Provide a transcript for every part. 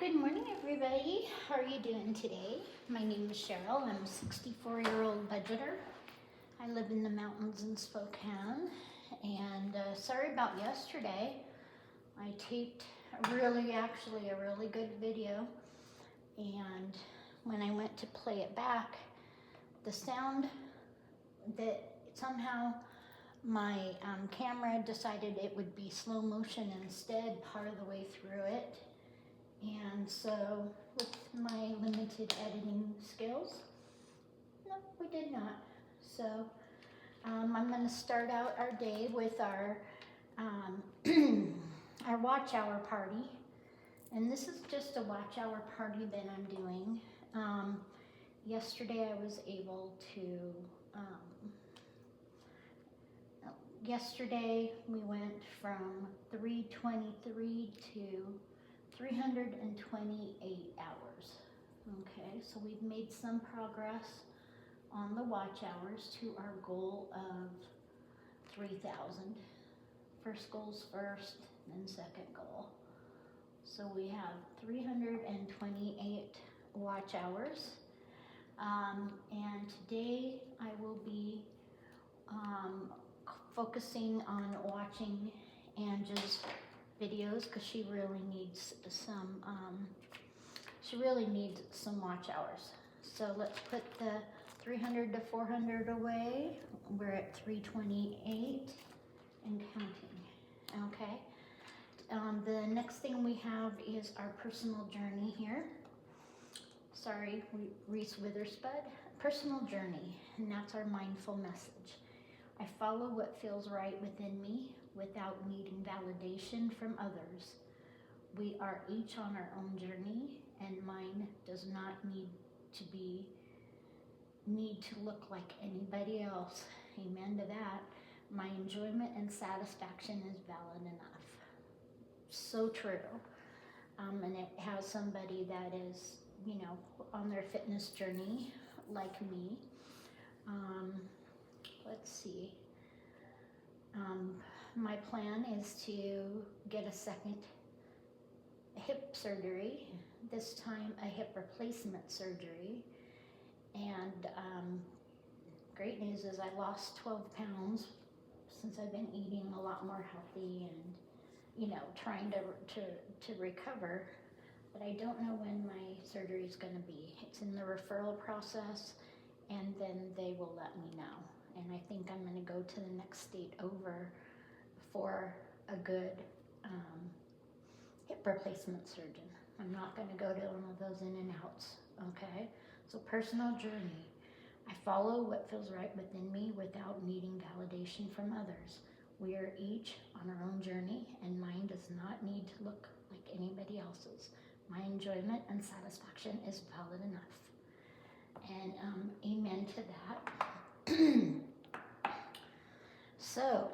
Good morning, everybody. How are you doing today? My name is Cheryl. I'm a 64-year-old budgeter. I live in the mountains in Spokane. And sorry about yesterday. I taped a really good video. And when I went to play it back, the sound that somehow my camera decided it would be slow motion instead part of the way through it. And so with my limited editing skills, no, we did not. So I'm going to start out our day with our our watch hour party. And this is just a watch hour party that I'm doing. Yesterday I was able to, yesterday we went from 323 to 328 hours. Okay, so we've made some progress on the watch hours to our goal of 3,000. First goal's first, then second goal. So we have 328 watch hours. And today I will be focusing on watching Angie's videos because she really needs some watch hours. So let's put the 300 to 400 away. We're at 328 and counting. Okay. The next thing we have is our personal journey here. Sorry, Reese Witherspud. Personal journey, and that's our mindful message. I follow what feels right within me without needing validation from others. We are each on our own journey, and mine does not need to look like anybody else. Amen to that. My enjoyment and satisfaction is valid enough. So true. And it has somebody that is, on their fitness journey like me. Let's see. My plan is to get a second hip surgery, this time a hip replacement surgery. And great news is I lost 12 pounds since I've been eating a lot more healthy and, trying to recover. But I don't know when my surgery is going to be. It's in the referral process, and then they will let me know. And I think I'm going to go to the next state over for a good hip replacement surgeon. I'm not going to go to one of those in and outs, okay? So personal journey. I follow what feels right within me without needing validation from others. We are each on our own journey, and mine does not need to look like anybody else's. My enjoyment and satisfaction is valid enough. And amen to that. So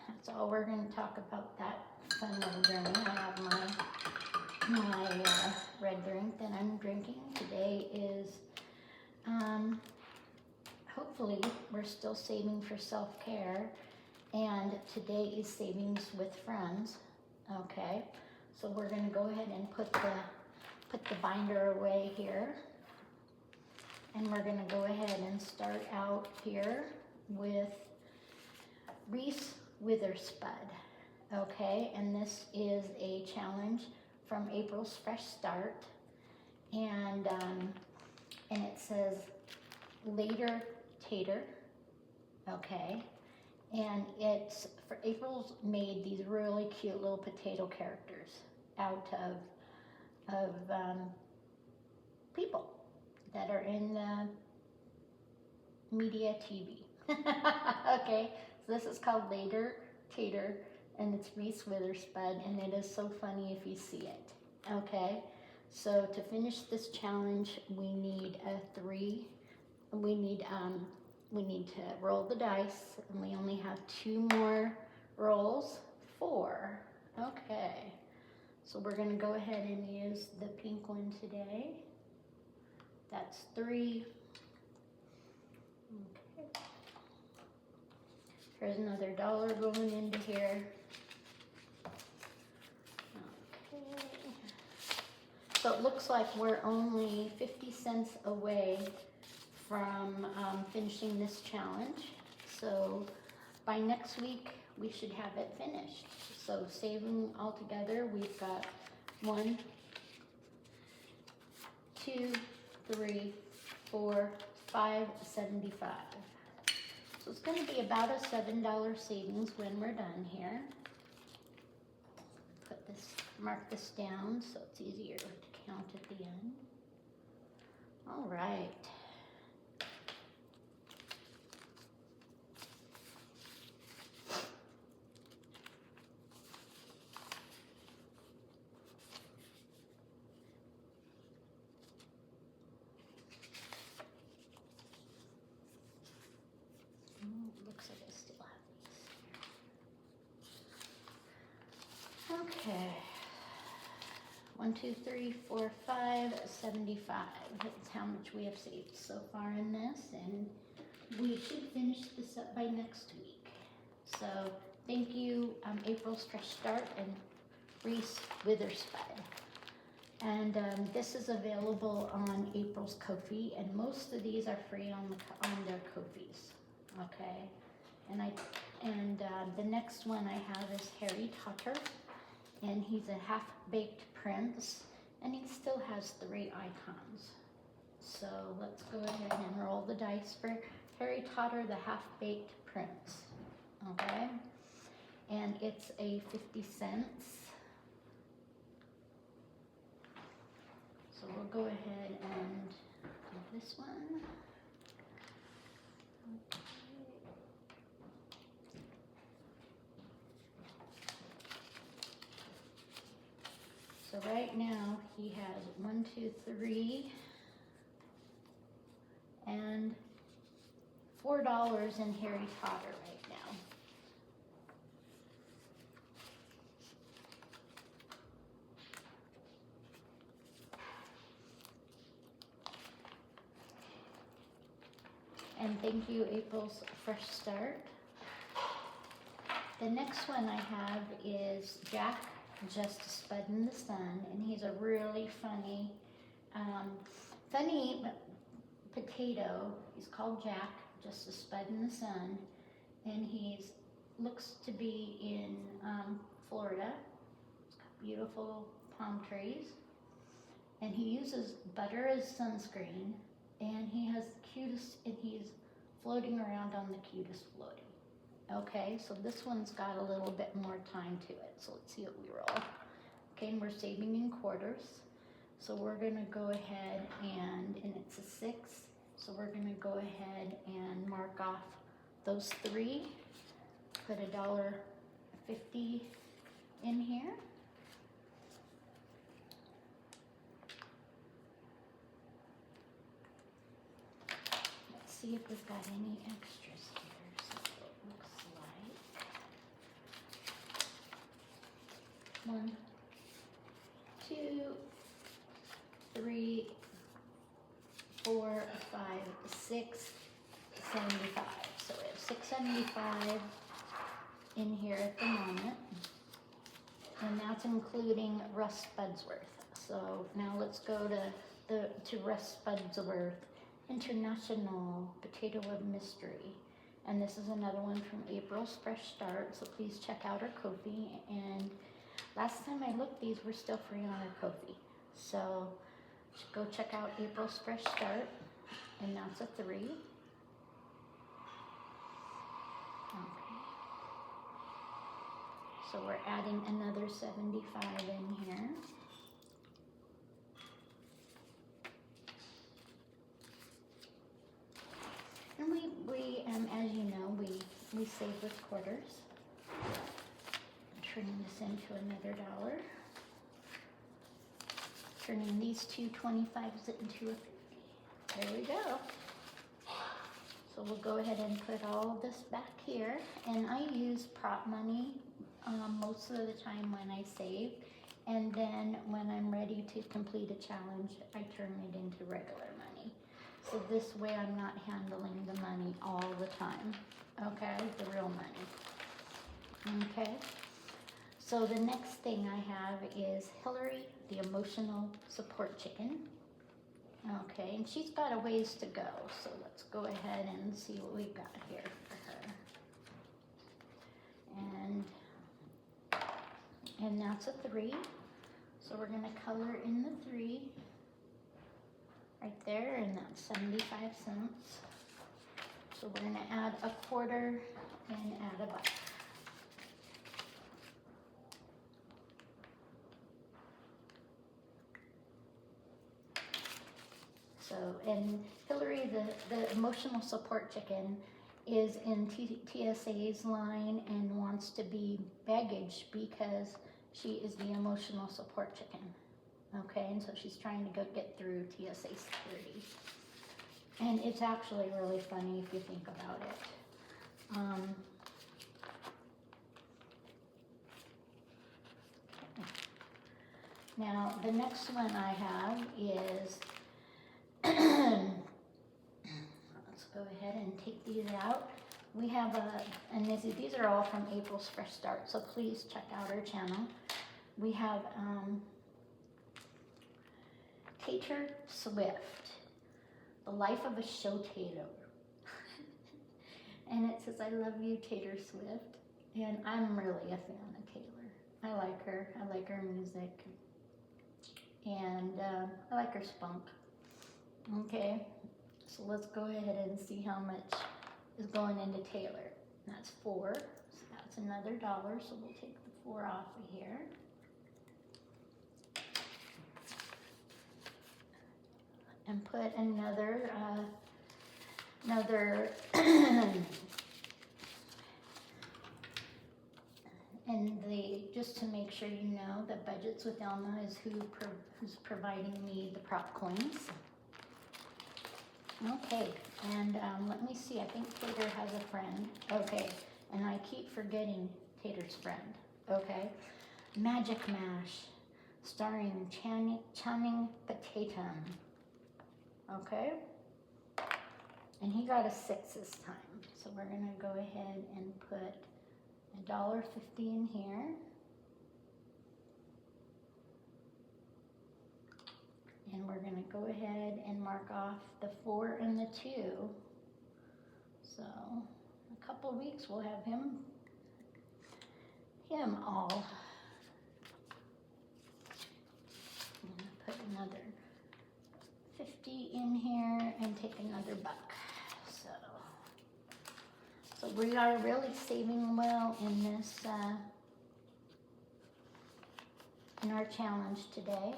that's all we're going to talk about, that fun little journey. I have my red drink that I'm drinking. Today is, hopefully we're still saving for self-care, and today is savings with friends. Okay, so we're going to go ahead and put the binder away here. And we're going to go ahead and start out here with Reese Witherspud. Okay, and this is a challenge from April's Fresh Start. And it says later tater. Okay, and it's for April's made these really cute little potato characters out of people that are in the media TV. Okay, so this is called Later Tater, and it's Reese Witherspud, and it is so funny if you see it. Okay, so to finish this challenge, we need we need to roll the dice, and we only have 2 more rolls. 4. Okay, so we're going to go ahead and use the pink one today. That's 3. Okay. There's another $1 going into here. Okay. So it looks like we're only 50 cents away from finishing this challenge. So by next week, we should have it finished. So saving all together, we've got 1, 2, 3, 4, 5, 75. So it's going to be about a $7 savings when we're done here. Put this, mark this down so it's easier to count at the end. All right. Looks like I still have these. Okay. 1, 2, 3, 4, 5, 75. That's how much we have saved so far in this, and we should finish this up by next week. So thank you, April's Fresh Start and Reese Witherspoon. And this is available on April's Kofi, and most of these are free on their Kofis. Okay, and the next one I have is Harry Potter, and he's a half-baked prince, and he still has 3 icons. So let's go ahead and roll the dice for Harry Potter, the half-baked prince. Okay, and it's a 50 cents. So we'll go ahead and do this one. Okay. So right now he has 1, 2, 3, and $4 in Harry Potter right now. And thank you, April's Fresh Start. The next one I have is Jack, Just a Spud in the Sun, and he's a really funny potato. He's called Jack, Just a Spud in the Sun, and he's looks to be in Florida. It's got beautiful palm trees, and he uses butter as sunscreen, and he has the cutest, and he's floating around on the cutest floaty. Okay, so this one's got a little bit more time to it, so let's see what we roll. Okay, and we're saving in quarters, so we're gonna go ahead and it's a 6, so we're gonna go ahead and mark off those 3, put $1.50 in here. Let's see if we've got any extras here. So it looks like 1, 2, 3, 4, 5, 6, 75. So we have $6.75 in here at the moment, and that's including Russ Spudsworth. So now let's go to Russ Spudsworth International Potato of Mystery, and this is another one from April's Fresh Start. So please check out our Kofi. And last time I looked, these were still free on our Kofi. So go check out April's Fresh Start, and that's a 3. Okay. So we're adding another 75 in here. And we as you know, we save with quarters. Turning this into another $1. Turning these two 25s into a 50. There we go. So we'll go ahead and put all of this back here. And I use prop money most of the time when I save. And then when I'm ready to complete a challenge, I turn it into regular money. So this way I'm not handling the money all the time. Okay, the real money. Okay. So the next thing I have is Hillary the emotional support chicken. Okay, and she's got a ways to go, so let's go ahead and see what we've got here for her. And that's a 3. So we're going to color in the 3 right there, and that's 75 cents. So we're going to add a quarter and add a buck. So, and Hillary, the emotional support chicken, is in TSA's line and wants to be baggage because she is the emotional support chicken. Okay, and so she's trying to go get through TSA security. And it's actually really funny if you think about it. Now, the next one I have is, let's go ahead and take these out. We have and these are all from April's Fresh Start, so please check out our channel. We have Tater Swift, The Life of a Show Tater. And it says, I love you, Tater Swift. And I'm really a fan of Taylor. I like her. I like her music. And I like her spunk. Okay, so let's go ahead and see how much is going into Taylor. That's 4, so that's another $1, so we'll take the 4 off of here. And put another and just to make sure you know, the Budgets with Elma is who's providing me the prop coins. Okay, and let me see, I think Tater has a friend. Okay, and I keep forgetting Tater's friend. Okay, Magic Mash, starring Channing Tatum. Okay, and he got a 6 this time. So we're gonna go ahead and put $1.50 in here. And we're going to go ahead and mark off the 4 and the 2. So a couple of weeks we'll have him all. I'm going to put another 50 in here and take another buck. So we are really saving well in this in our challenge today.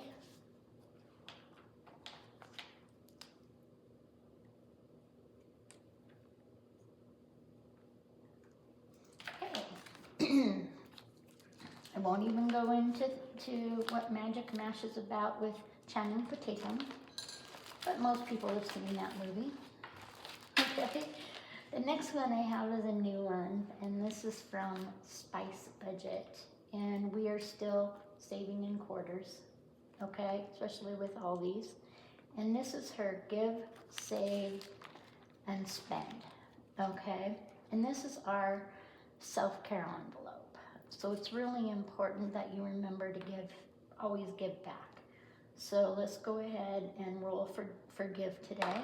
I won't even go into what Magic Mash is about with Channing Tatum, but most people have seen that movie. Okay, the next one I have is a new one, and this is from Spice Budget, and we are still saving in quarters, okay, especially with all these. And this is her Give, Save, and Spend, okay, and this is our self-care envelope. So it's really important that you remember to always give back. So let's go ahead and roll for give today.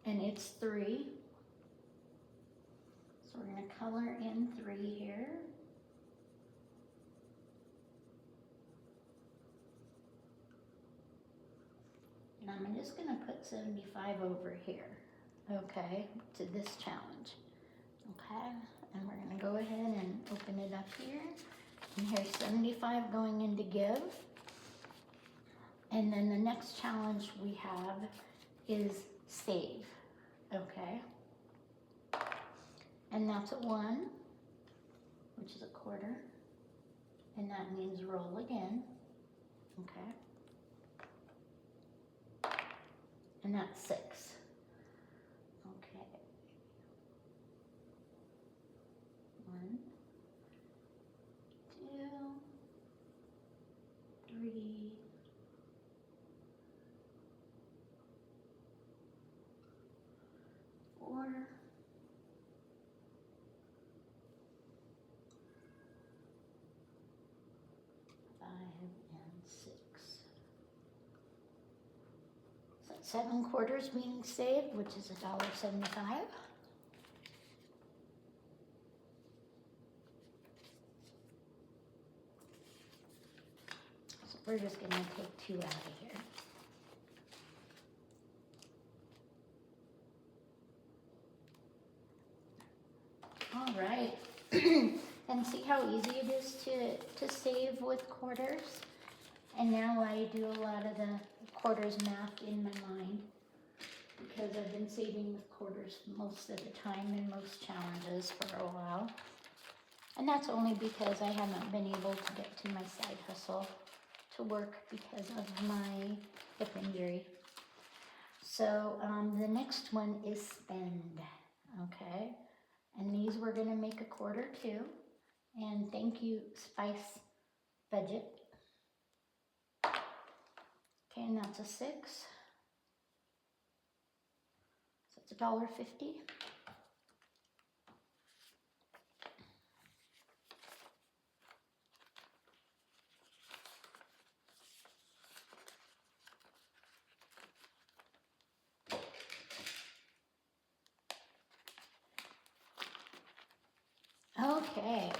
And it's 3. So we're gonna color in 3 here. And I'm just gonna put 75 over here, okay, to this challenge, okay? And we're gonna go ahead and open it up here. And here's 75 going into give. And then the next challenge we have is save, okay? And that's a 1, which is a quarter. And that means roll again, okay? And that's 6. Okay. 1, 2, 3, 4, 5, and 6. 7 quarters being saved, which is $1.75. So we're just going to take 2 out of here. All right. And see how easy it is to save with quarters? And now I do a lot of the quarters math in my mind because I've been saving with quarters most of the time in most challenges for a while. And that's only because I haven't been able to get to my side hustle to work because of my hip injury. So the next one is spend, okay? And these we're gonna make a quarter too. And thank you, Spice Budget. Okay, and that's a 6. So it's $1.50. Okay,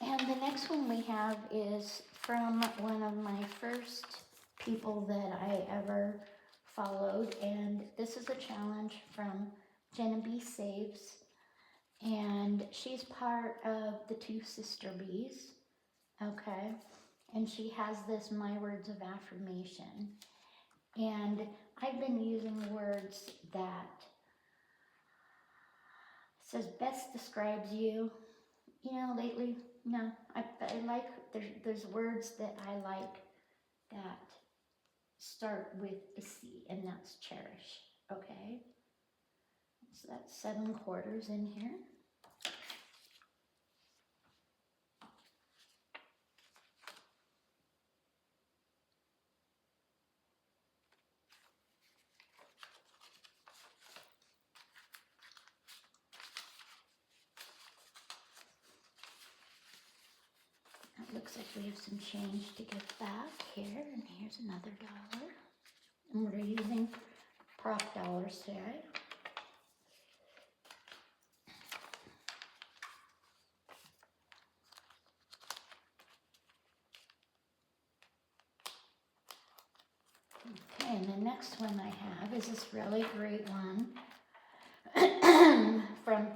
and the next one we have is from one of my first people that I ever followed, and this is a challenge from Jenna B Saves, and she's part of the 2 Sister Bees, okay, and she has this My Words of Affirmation, and I've been using words that says best describes you. You know, lately, no, I like, there's words that I like that start with a C, and that's cherish, okay? So that's 7 quarters in here. It looks like we have some change to give back here, and here's another $1. And we're using prop dollars today. Okay, and the next one I have is this really great one from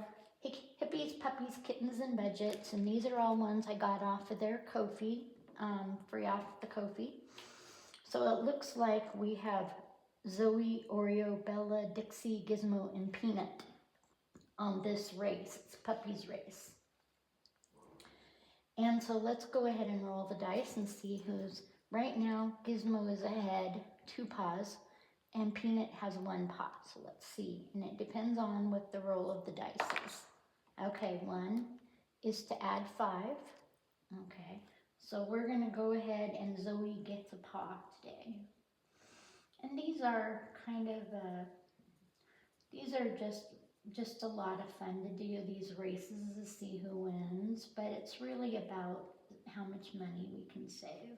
Hippies, Puppies, Kittens, and Budgets, and these are all ones I got off of their Kofi, free off the Kofi. So it looks like we have Zoe, Oreo, Bella, Dixie, Gizmo, and Peanut on this race. It's Puppy's race. And so let's go ahead and roll the dice and see who's, right now, Gizmo is ahead, 2 paws, and Peanut has 1 paw. So let's see, and it depends on what the roll of the dice is. Okay, 1 is to add 5. Okay, so we're gonna go ahead and Zoe gets a paw today. And these are kind of, these are just a lot of fun to do these races to see who wins, but it's really about how much money we can save.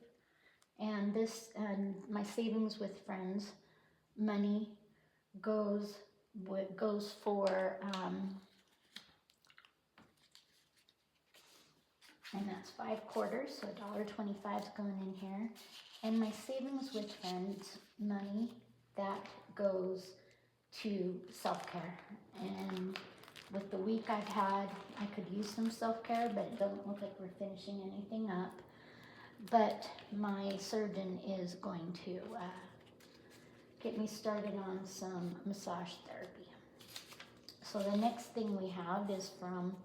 And this, my savings with friends money goes for, and that's 5 quarters, so $1.25 is going in here. And my savings with friends money, that goes to self-care. And with the week I've had, I could use some self-care, but it doesn't look like we're finishing anything up. But my surgeon is going to get me started on some massage therapy. So the next thing we have is from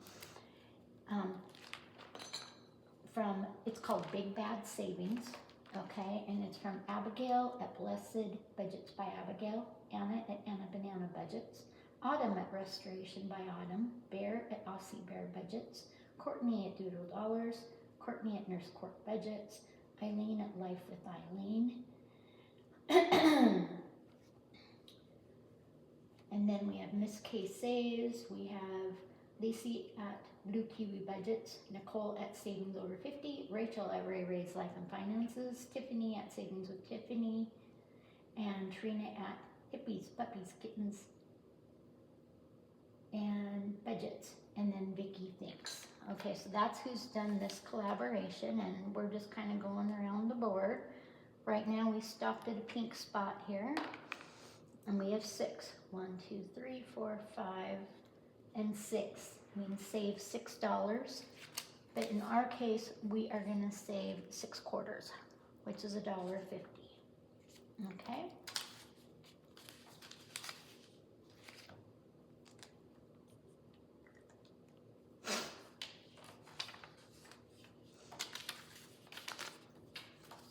it's called Big Bad Savings, okay, and it's from Abigail at Blessed Budgets by Abigail, Anna at Anna Banana Budgets, Autumn at Restoration by Autumn, Bear at Aussie Bear Budgets, Courtney at Doodle Dollars, Courtney at Nurse Court Budgets, Eileen at Life with Eileen. And then we have Miss K Saves, we have Lacey at Blue Kiwi Budgets, Nicole at Savings Over 50, Rachel at Ray Ray's Life and Finances, Tiffany at Savings with Tiffany, and Katrina at Hippies, Puppies, Kittens, and Budgets, and then Vicky Thinks. Okay, so that's who's done this collaboration, and we're just kind of going around the board. Right now we stopped at a pink spot here, and we have 6. 1, 2, 3, 4, 5, and 6. We can save $6, but in our case, we are gonna save 6 quarters, which is $1.50. Okay.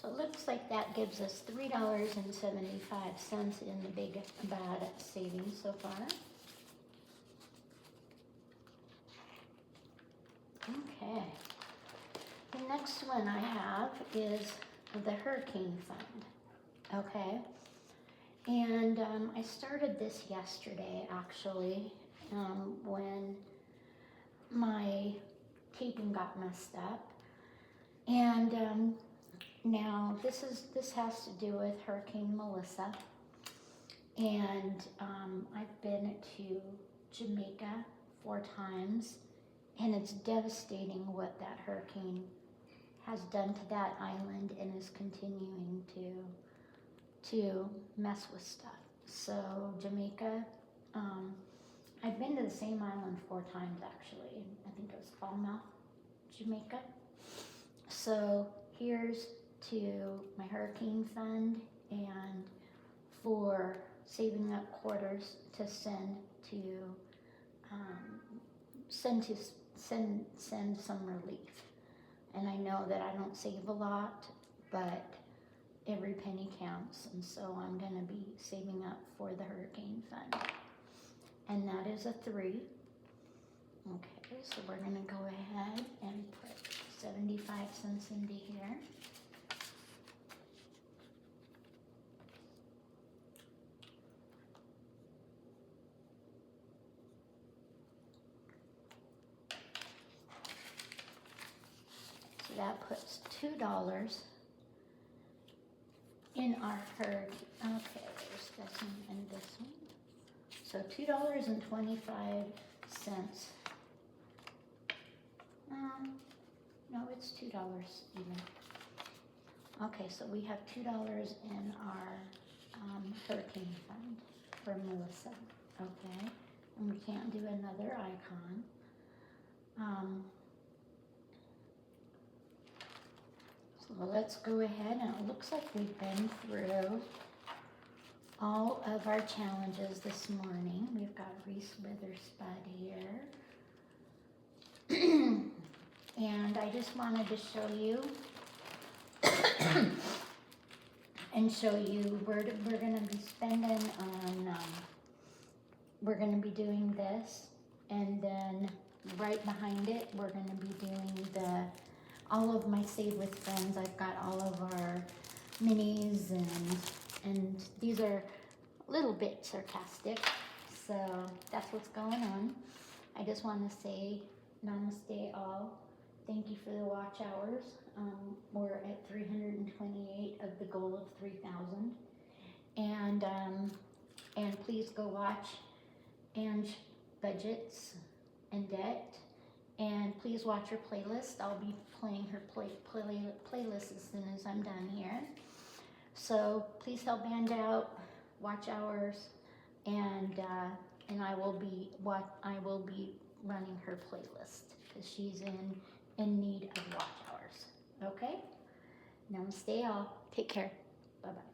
So it looks like that gives us $3.75 in the big bad savings so far. Okay. The next one I have is the Hurricane Fund. Okay. And I started this yesterday, actually, when my taping got messed up. And now this has to do with Hurricane Melissa. And I've been to Jamaica 4 times, and it's devastating what that hurricane has done to that island and is continuing to mess with stuff. So Jamaica, I've been to the same island 4 times actually. I think it was Falmouth, Jamaica. So here's to my hurricane fund and for saving up quarters to send some relief. And I know that I don't save a lot, but every penny counts, and so I'm going to be saving up for the hurricane fund. And that is a 3. Okay, so we're going to go ahead and put 75 cents into here. So that puts $2 in our hurricane. Okay, there's this one and this one. So $2.25. No, it's $2 even. Okay, so we have $2 in our hurricane fund for Melissa. Okay, and we can't do another icon. So let's go ahead, and it looks like we've been through all of our challenges this morning. We've got Reese Witherspoon here. And I just wanted to show you and show you we're going to be spending on, we're going to be doing this, and then right behind it, we're going to be doing all of my Save with Friends. I've got all of our minis, and these are a little bit sarcastic, so that's what's going on. I just want to say namaste all. Thank you for the watch hours. We're at 328 of the goal of 3,000, and please go watch Ange Budgets and Debt. And please watch her playlist. I'll be playing her playlist as soon as I'm done here. So please help Band out, watch hours, and I will be running her playlist because she's in need of watch hours. Okay? Namaste all. Take care. Bye bye.